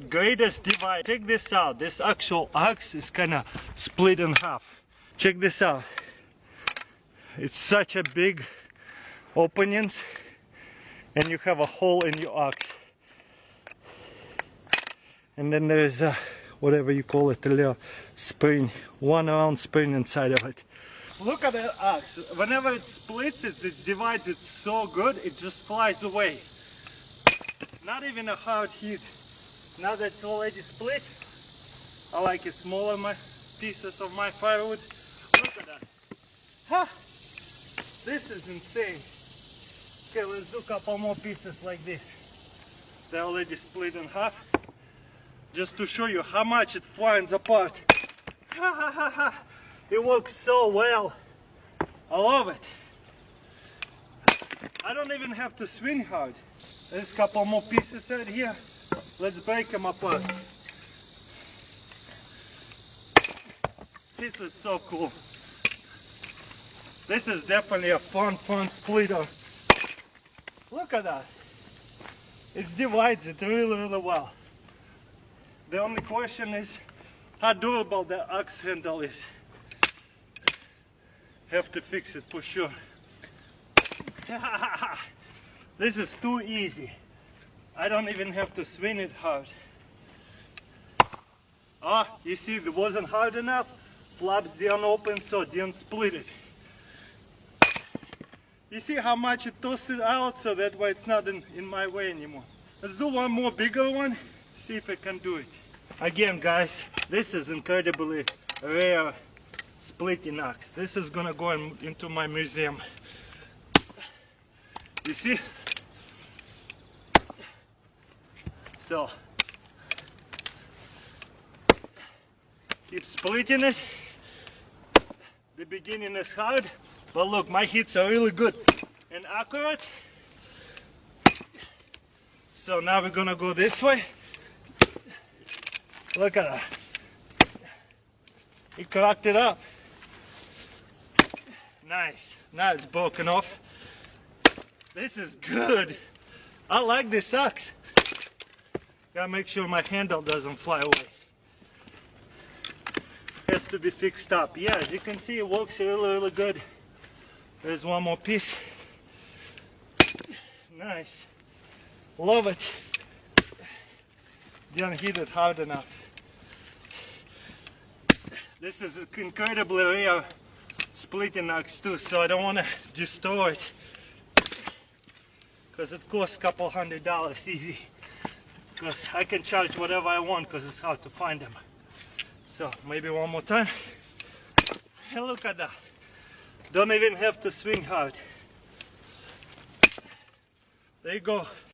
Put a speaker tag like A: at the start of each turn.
A: greatest divide. Check this out. This actual axe is kind of split in half. Check this out. It's such a big openings, and you have a hole in your axe. And then there is a, whatever you call it, a little spring, one round spring inside of it. Look at the axe. Whenever it splits, it divides it so good, it just flies away. Not even a hard hit. Now that it's already split, I like it smaller pieces of my firewood. Look at that. Ha! This is insane. Okay, let's do a couple more pieces like this. They're already split in half. Just to show you how much it flies apart. Ha ha ha ha! It works so well. I love it. I don't even have to swing hard. There's a couple more pieces right here. Let's break them apart. This is so cool. This is definitely a fun splitter. Look at that. It divides it really well. The only question is how durable the axe handle is. Have to fix it for sure. This is too easy. I don't even have to swing it hard. Ah, you see, it wasn't hard enough. Flaps didn't open, so didn't split it. You see how much it tossed it out, so that way it's not in my way anymore. Let's do one more bigger one, see if I can do it. Again, guys, this is incredibly rare splitting axe. This is gonna go into my museum. You see? So, keep splitting it. The beginning is hard, but look, my hits are really good and accurate. So now we're gonna go this way. Look at that. He cracked it up. Nice. Now it's broken off. This is good. I like this axe. Gotta make sure my handle doesn't fly away. Has to be fixed up. Yeah, as you can see, it works really good. There's one more piece. Nice. Love it. Didn't hit it hard enough. This is incredibly rare splitting axe too, so I don't want to destroy it, because it costs a couple $100 easy. Because I can charge whatever I want, because it's hard to find them. So maybe one more time. And look at that. Don't even have to swing hard. There you go.